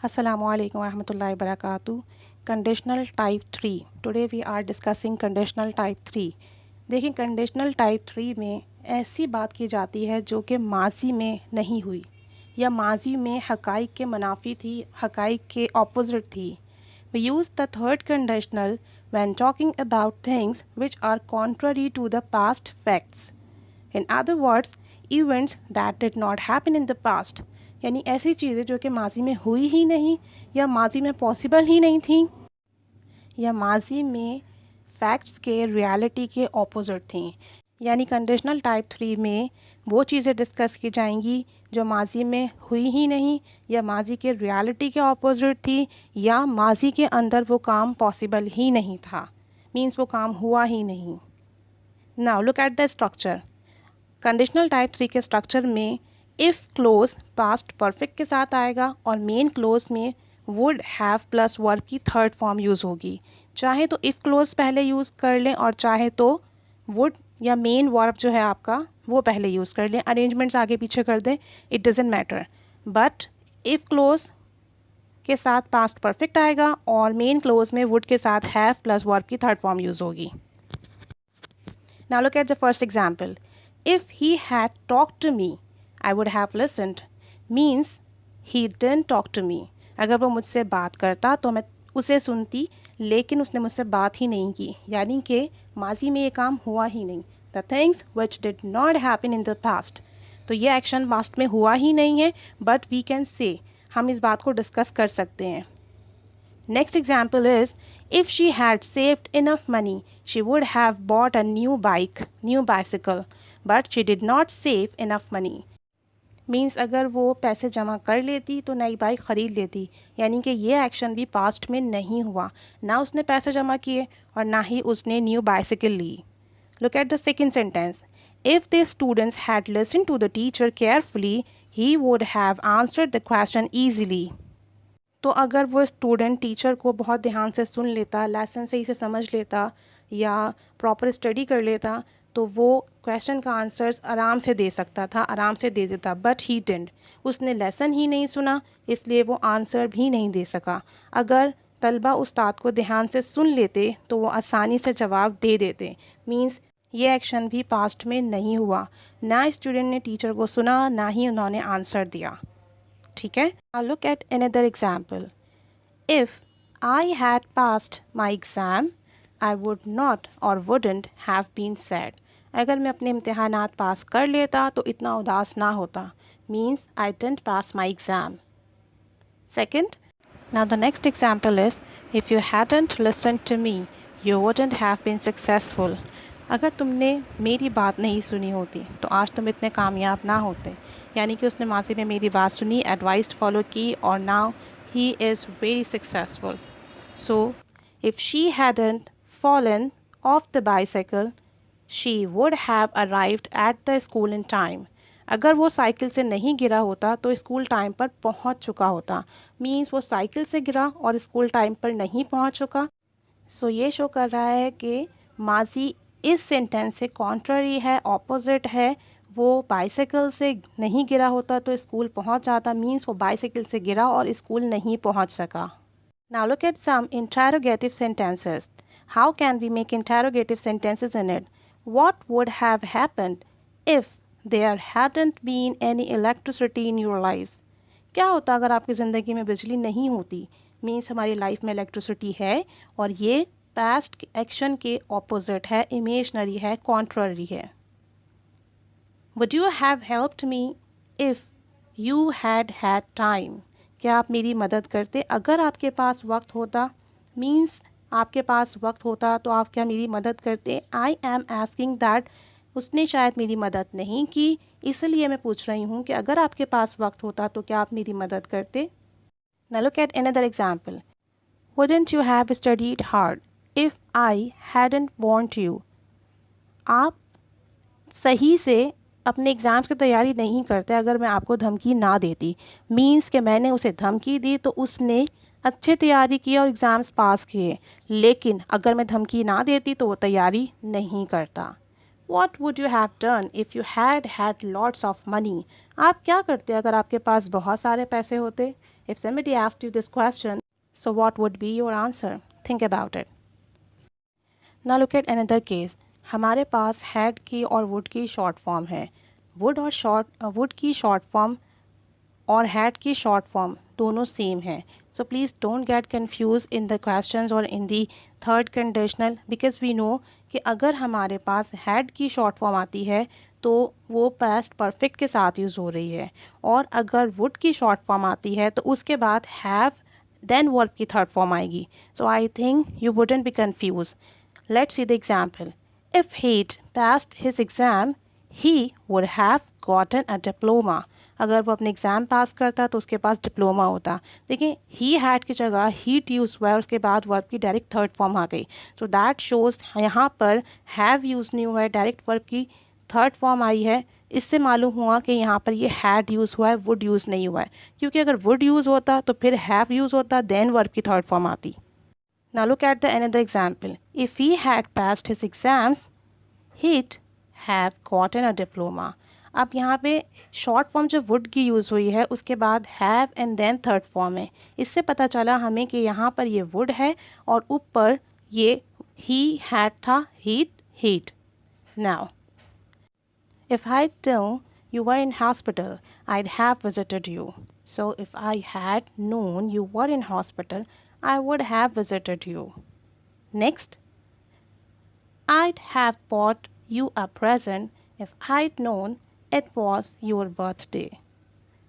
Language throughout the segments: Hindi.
Assalamu alaikum warahmatullahi wabarakatuh. Conditional type 3. Today we are discussing conditional type 3. देखिए conditional type 3 में ऐसी बात की जाती है जो कि माजी में नहीं हुई या माजी में हकाइक के मुनाफी थी, हकाइक के ऑपोजिट थी. We use the third conditional when talking about things which are contrary to the past facts. In other words, events that did not happen in the past. यानी ऐसी चीज़ें जो कि माजी में हुई ही नहीं या माजी में पॉसिबल ही नहीं थी या माजी में फैक्ट्स के रियलिटी के ऑपोजिट थी. यानी कंडीशनल टाइप 3 में वो चीज़ें डिस्कस की जाएंगी जो माजी में हुई ही नहीं या माजी के रियलिटी के ऑपोजिट थी या माजी के अंदर वो काम पॉसिबल ही नहीं था, मीन्स वो काम हुआ ही नहीं. Now look at the structure. Conditional type 3 के स्ट्रक्चर में इफ़ क्लोज पास्ट परफेक्ट के साथ आएगा और मेन क्लोज में वुड हैव प्लस वर्ब की थर्ड फॉर्म यूज़ होगी. चाहे तो इफ़ क्लोज पहले यूज़ कर लें और चाहे तो वुड या मेन वर्ब जो है आपका वो पहले यूज़ कर लें. अरेंजमेंट्स आगे पीछे कर दें, it doesn't matter. But if close के साथ पास्ट परफेक्ट आएगा और मेन क्लोज में वुड के साथ हैव प्लस वर्ब की थर्ड फॉर्म यूज़ होगी. Now look at the first example. If he had talked to me, I would have listened. Means he didn't talk to me. अगर वो मुझसे बात करता तो मैं उसे सुनती, लेकिन उसने मुझसे बात ही नहीं की. यानी कि माजी में ये काम हुआ ही नहीं. The things which did not happen in the past. तो ये एक्शन पास्ट में हुआ ही नहीं है, but we can say, हम इस बात को डिस्कस कर सकते हैं. Next example is, if she had saved enough money, she would have bought a new bicycle. But she did not save enough money. Means अगर वो पैसे जमा कर लेती तो नई बाइक ख़रीद लेती. यानी कि ये एक्शन भी पास्ट में नहीं हुआ, ना उसने पैसे जमा किए और ना ही उसने न्यू बाइसिकल ली. Look at the second sentence. If the students had listen to the teacher carefully he would have answered the question easily. तो अगर वो स्टूडेंट टीचर को बहुत ध्यान से सुन लेता, लेसन सही से समझ लेता या प्रॉपर स्टडी कर लेता तो वो क्वेश्चन का आंसर्स आराम से दे सकता था, आराम से दे देता. But he didn't. उसने लेसन ही नहीं सुना, इसलिए वो आंसर भी नहीं दे सका. अगर तलबा उस्ताद को ध्यान से सुन लेते तो वो आसानी से जवाब दे देते. मींस ये एक्शन भी पास्ट में नहीं हुआ. ना स्टूडेंट ने टीचर को सुना, ना ही उन्होंने आंसर दिया. ठीक है. Now look at another example. If I had passed my exam I would not और वुडंट हैव बीन सैड. अगर मैं अपने इम्तिहानात पास कर लेता तो इतना उदास ना होता. Means I didn't pass my exam. Second. Now the next example is, if you hadn't listen to me you wouldn't have been successful. अगर तुमने मेरी बात नहीं सुनी होती तो आज तुम इतने कामयाब ना होते. यानी कि उसने माजी में मेरी बात सुनी, एडवाइस फॉलो की और now he is very successful. So if she hadn't fallen off the bicycle, she would have arrived at the school in time. अगर वो साइकिल से नहीं गिरा होता तो स्कूल टाइम पर पहुंच चुका होता. मीन्स वो साइकिल से गिरा और स्कूल टाइम पर नहीं पहुंच चुका. सो ये शो कर रहा है कि माजी इस सेंटेंस से कॉन्ट्ररी है, ऑपोजिट है. वो बाइसाइकिल से नहीं गिरा होता तो स्कूल पहुंच जाता. मीन्स वो बाइसाइकिल से गिरा और स्कूल नहीं पहुंच सका. Now look at some interrogative sentences. How can we make interrogative sentences in it? What would have happened if there hadn't been any electricity in your lives? क्या होता अगर आपकी ज़िंदगी में बिजली नहीं होती. मीन्स हमारी लाइफ में इलेक्ट्रिसिटी है और ये पास्ट एक्शन के ऑपोजिट है, इमेजनरी है, कॉन्ट्ररी है. Would you have helped me if you had had time? क्या आप मेरी मदद करते अगर आपके पास वक्त होता. मीन्स आपके पास वक्त होता तो आप क्या मेरी मदद करते. I am asking that. उसने शायद मेरी मदद नहीं की, इसलिए मैं पूछ रही हूँ कि अगर आपके पास वक्त होता तो क्या आप मेरी मदद करते. Now look at another example. Wouldn't you have studied hard if I hadn't want you. आप सही से अपने एग्ज़ाम्स की तैयारी नहीं करते अगर मैं आपको धमकी ना देती. मीन्स कि मैंने उसे धमकी दी तो उसने अच्छे तैयारी की और एग्ज़ाम्स पास किए, लेकिन अगर मैं धमकी ना देती तो वो तैयारी नहीं करता. What would you have done if you had lots of money. आप क्या करते अगर आपके पास बहुत सारे पैसे होते. If somebody asked you this question, so what would be your answer? Think about it. Now look at another case. हमारे पास had की और would की शॉर्ट फॉर्म है. would की शॉर्ट फॉर्म और had की शॉर्ट फॉर्म दोनों सेम है. So please don't get confused in the questions or in the third conditional, because we know कि अगर हमारे पास had की शॉर्ट फॉर्म आती है तो वो past perfect के साथ यूज़ हो रही है, और अगर would की शॉर्ट फॉर्म आती है तो उसके बाद have then verb की थर्ड फॉर्म आएगी. So I think you wouldn't be confused. Let's see the example. If he'd passed his exam, he would have gotten a diploma. अगर वो अपने एग्ज़ाम पास करता तो उसके पास डिप्लोमा होता. देखिए ही हैड की जगह हीट यूज़ हुआ है, उसके बाद वर्ब की डायरेक्ट थर्ड फॉर्म आ गई. सो दैट शोज़ यहाँ पर हैव यूज़ नहीं हुआ है, डायरेक्ट वर्ब की थर्ड फॉर्म आई है. इससे मालूम हुआ कि यहाँ पर ये हैड यूज़ हुआ है, वुड यूज़ नहीं हुआ है, क्योंकि अगर वुड यूज़ होता तो फिर हैव यूज़ होता, देन वर्ब की थर्ड फॉर्म आती. Now look at the another example. If he had passed his exams, he'd have gotten a diploma. अब यहाँ पे शॉर्ट फॉर्म जो वुड की यूज़ हुई है उसके बाद have and then third form है. इससे पता चला हमें कि यहाँ पर ये वुड है और ऊपर ये ही हैड था, heat. Now if I knew you were in hospital, I'd have visited you. So if I had known you were in hospital, I would have visited you. Next, I'd have bought you a present if I'd known it was your birthday.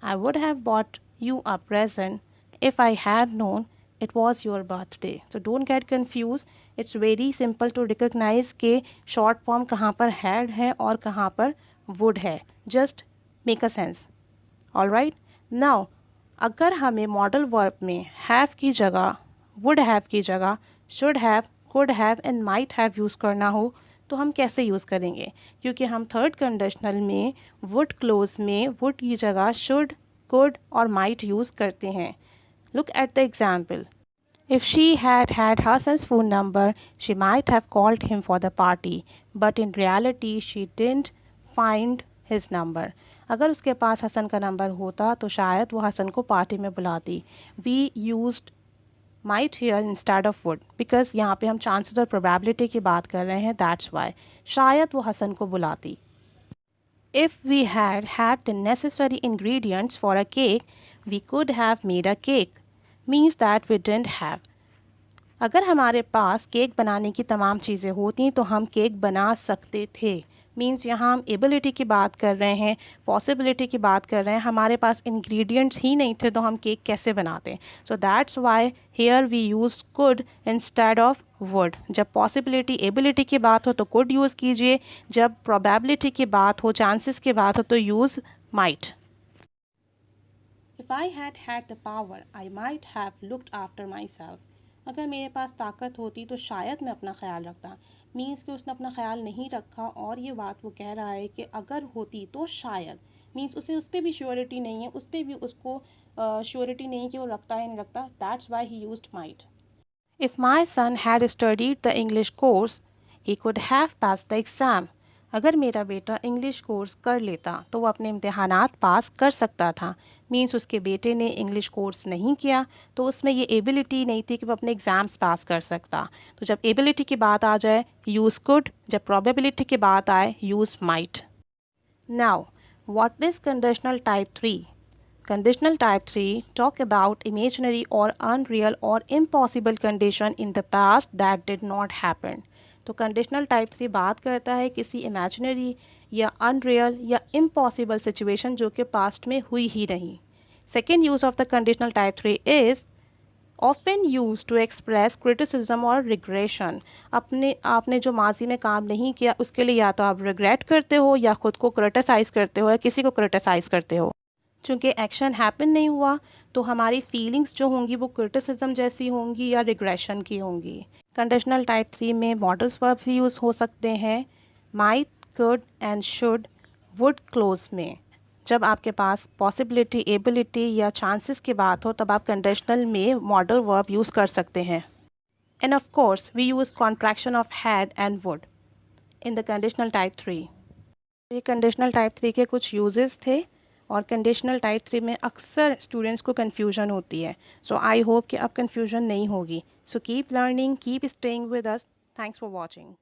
I would have bought you a present if I had known it was your birthday. So don't get confused. It's very simple to recognize के short form कहाँ पर had है और कहाँ पर would है. Just make a sense. Alright. Now अगर हमें मॉडल वर्ब में have की जगह, would have की जगह should have, could have and might have use करना हो तो हम कैसे यूज़ करेंगे? क्योंकि हम थर्ड कंडीशनल में would क्लोज में would की जगह should, could और might यूज़ करते हैं. Look at the example. If she had had Hassan's phone number, she might have called him for the party, but in reality she didn't find his number. अगर उसके पास हसन का नंबर होता तो शायद वो हसन को पार्टी में बुलाती. We used might here instead of would because यहाँ पे हम chances और probability की बात कर रहे हैं. That's why शायद वो हसन को बुलाती. If we had had the necessary ingredients for a cake, we could have made a cake. Means that we didn't have. अगर हमारे पास केक बनाने की तमाम चीज़ें होती तो हम केक बना सकते थे. मीन्स यहाँ हम एबिलिटी की बात कर रहे हैं, पॉसिबिलिटी की बात कर रहे हैं. हमारे पास इंग्रेडिएंट्स ही नहीं थे तो हम केक कैसे बनाते? So that's why here we use could instead of would. जब पॉसिबिलिटी एबिलिटी की बात हो तो कुड यूज़ कीजिए, जब प्रोबेबिलिटी की बात हो, चांसेस की बात हो तो use might. If I had had the power, I might have looked after myself. अगर मेरे पास ताकत होती तो शायद मैं अपना ख्याल रखता. मीन्स कि उसने अपना ख्याल नहीं रखा और ये बात वो कह रहा है कि अगर होती तो शायद. मीन्स उसे उस पर भी श्योरिटी नहीं है, उस पर भी उसको श्योरिटी नहीं कि वो रखता है नहीं रखता. That's why he used might. If my son had studied the English course he could have pass the exam. अगर मेरा बेटा इंग्लिश कोर्स कर लेता तो वो अपने इम्तहानात पास कर सकता था. मीन्स उसके बेटे ने इंग्लिश कोर्स नहीं किया तो उसमें ये एबिलिटी नहीं थी कि वो अपने एग्ज़ाम्स पास कर सकता. तो जब एबिलिटी की बात आ जाए यूज़ कुड, जब प्रोबेबिलिटी की बात आए use might. Now what is conditional type 3? Conditional type 3 talk about imaginary or unreal or impossible condition in the past that did not happen. तो कंडीशनल टाइप 3 बात करता है किसी इमेजिनरी या अनरियल या इम्पॉसिबल सिचुएशन जो कि पास्ट में हुई ही नहीं. Second use of the conditional type 3 is often use to express criticism और रिग्रेशन. आपने जो माजी में काम नहीं किया उसके लिए या तो आप रिग्रेट करते हो या खुद को क्रिटिसाइज़ करते हो या किसी को क्रिटिसाइज़ करते हो. चूँकि एक्शन हैपन नहीं हुआ तो हमारी फीलिंग्स जो होंगी वो क्रिटिसिज्म जैसी होंगी या रिग्रेशन की होंगी. कंडीशनल टाइप 3 में मॉडल्स वर्ब्स यूज़ हो सकते हैं might, could and should, would close में. जब आपके पास पॉसिबिलिटी, एबिलिटी या चांसेस की बात हो तब आप कंडीशनल में मॉडल वर्ब यूज़ कर सकते हैं. And of course we use contraction of had and would in the conditional type 3. ये कंडीशनल टाइप 3 के कुछ यूजेस थे और कंडीशनल टाइप 3 में अक्सर स्टूडेंट्स को कन्फ्यूजन होती है। सो आई होप कि अब कन्फ्यूजन नहीं होगी। So keep learning, keep staying with us. Thanks for watching.